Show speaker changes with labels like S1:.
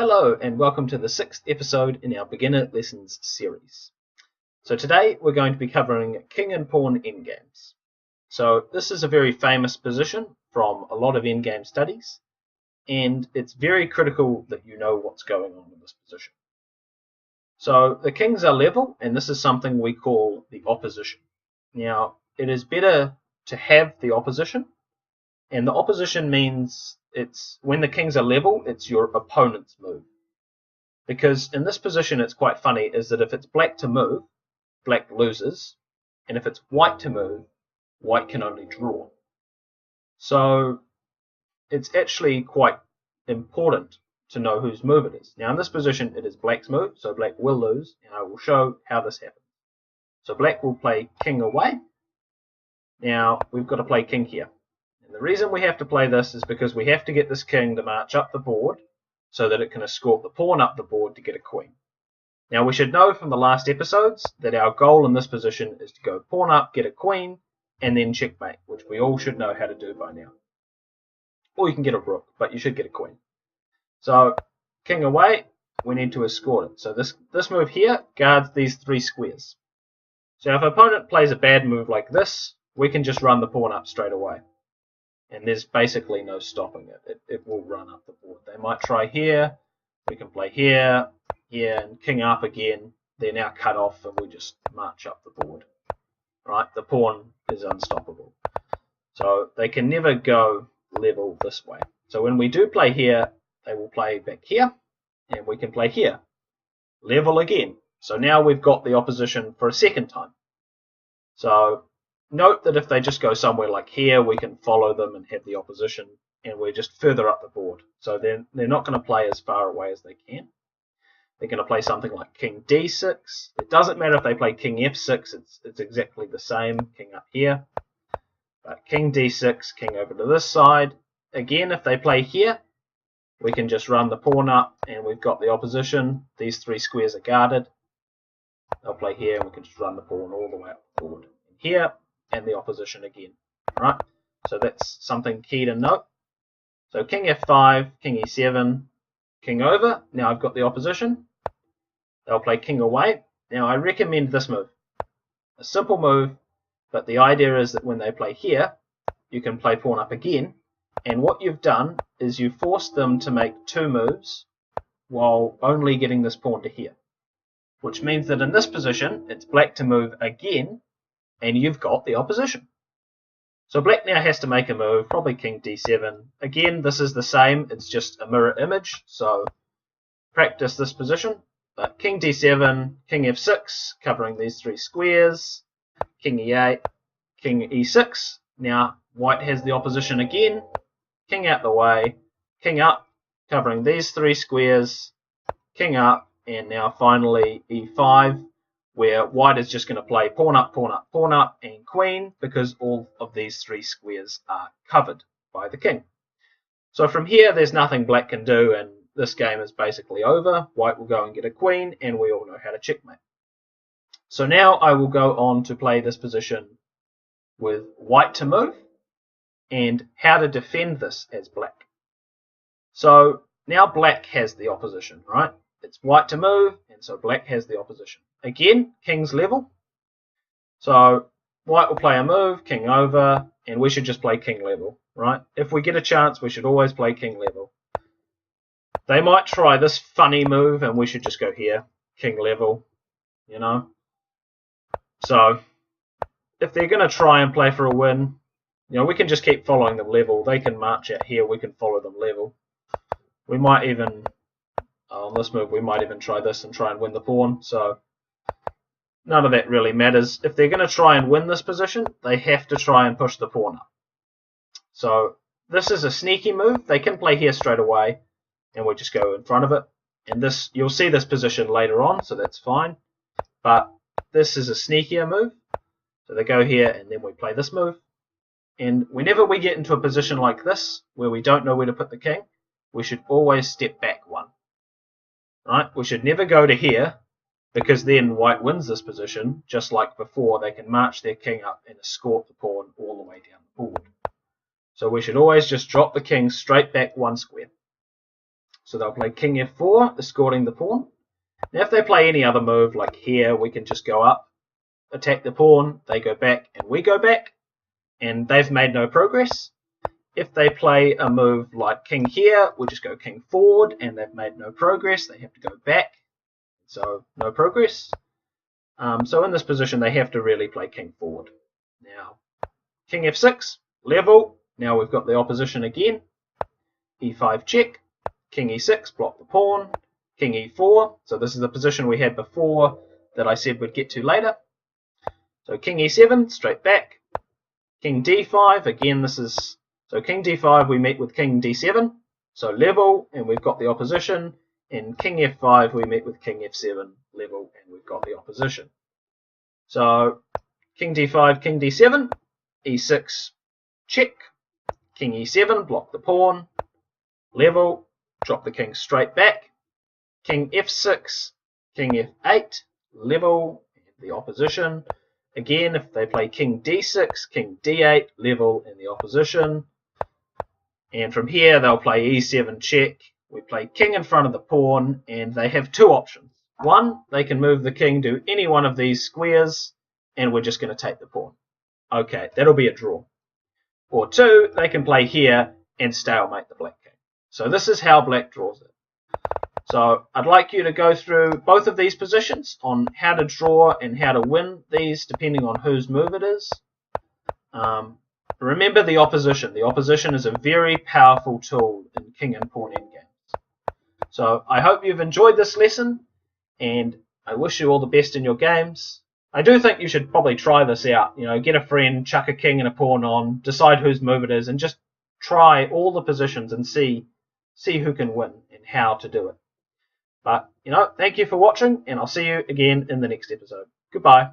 S1: Hello and welcome to the 6th episode in our Beginner Lessons series. So today we're going to be covering king and pawn endgames. So this is a very famous position from a lot of endgame studies, and it's very critical that you know what's going on in this position. So the kings are level, and this is something we call the opposition. Now it is better to have the opposition, and the opposition means it's when the kings are level, it's your opponent's move. Because in this position, it's quite funny, is that if it's black to move, black loses, and if it's white to move, white can only draw. So it's actually quite important to know whose move it is. Now in this position, it is black's move, so black will lose, and I will show how this happens. So black will play king away. Now we've got to play king here. And the reason we have to play this is because we have to get this king to march up the board so that it can escort the pawn up the board to get a queen. Now we should know from the last episodes that our goal in this position is to go pawn up, get a queen, and then checkmate, which we all should know how to do by now. Or you can get a rook, but you should get a queen. So king away, we need to escort it. So this move here guards these three squares. So if an opponent plays a bad move like this, we can just run the pawn up straight away. And there's basically no stopping it. It will run up the board. They might try here. We can play here, here, and king up again. They're now cut off, and we just march up the board. Right? The pawn is unstoppable. So they can never go level this way. So when we do play here, they will play back here, and we can play here. Level again. So now we've got the opposition for a second time. So note that if they just go somewhere like here, we can follow them and have the opposition, and we're just further up the board. So they're not going to play as far away as they can. They're going to play something like king d6. It doesn't matter if they play king f6, it's exactly the same, king up here. But king d6, king over to this side. Again, if they play here, we can just run the pawn up, and we've got the opposition. These three squares are guarded. They'll play here, and we can just run the pawn all the way up the board. And here, and the opposition again. Right? So that's something key to note. So king f5, king e7, king over. Now I've got the opposition. They'll play king away. Now I recommend this move. A simple move, but the idea is that when they play here, you can play pawn up again. And what you've done is you forced them to make two moves while only getting this pawn to here. Which means that in this position, it's black to move again, and you've got the opposition. So black now has to make a move, probably king d7. Again, this is the same, it's just a mirror image, so practice this position. But king d7, king f6, covering these three squares, king e8, king e6. Now white has the opposition again, king out the way, king up, covering these three squares, king up, and now finally e5, where white is just going to play pawn up, pawn up, pawn up, and queen, because all of these three squares are covered by the king. So from here, there's nothing black can do, and this game is basically over. White will go and get a queen, and we all know how to checkmate. So now I will go on to play this position with white to move, and how to defend this as black. So now black has the opposition, right? It's white to move, and so black has the opposition. Again, king's level. So white will play a move, king over, and we should just play king level, right? If we get a chance, we should always play king level. They might try this funny move, and we should just go here, king level, you know. So if they're going to try and play for a win, you know, we can just keep following them level. They can march out here, we can follow them level. We might even, on this move, we might even try this and try and win the pawn. So none of that really matters. If they're going to try and win this position, they have to try and push the pawn up. So this is a sneaky move. They can play here straight away, and we'll just go in front of it. And this, you'll see this position later on, so that's fine. But this is a sneakier move. So they go here, and then we play this move. And whenever we get into a position like this, where we don't know where to put the king, we should always step back one. Right? We should never go to here, because then white wins this position. Just like before, they can march their king up and escort the pawn all the way down the board. So we should always just drop the king straight back one square. So they'll play king f4, escorting the pawn. Now if they play any other move, like here, we can just go up, attack the pawn, they go back, and we go back, and they've made no progress. If they play a move like king here, we just go king forward, and they've made no progress. They have to go back, so no progress. So in this position, they have to really play king forward. Now, king f6, level. Now we've got the opposition again. e5 check, king e6, block the pawn, king e4. So this is the position we had before that I said we'd get to later. So king e7, straight back. King d5, again this is, so king d5 we meet with king d7, so level, and we've got the opposition. And king f5 we meet with king f7, level, and we've got the opposition. So king d5, king d7, e6, check, king e7, block the pawn, level, drop the king straight back, king f6, king f8, level, and the opposition. Again, if they play king d6, king d8, level, in the opposition. And from here they'll play e7 check. We play king in front of the pawn, and they have two options. One, they can move the king to any one of these squares, and we're just going to take the pawn. Okay, that'll be a draw. Or two, they can play here and stalemate the black king. So this is how black draws it. So I'd like you to go through both of these positions on how to draw and how to win these depending on whose move it is. Remember the opposition. The opposition is a very powerful tool in king and pawn endgames. So I hope you've enjoyed this lesson, and I wish you all the best in your games. I do think you should probably try this out. You know, get a friend, chuck a king and a pawn on, decide whose move it is, and just try all the positions and see who can win and how to do it. But, thank you for watching, and I'll see you again in the next episode. Goodbye.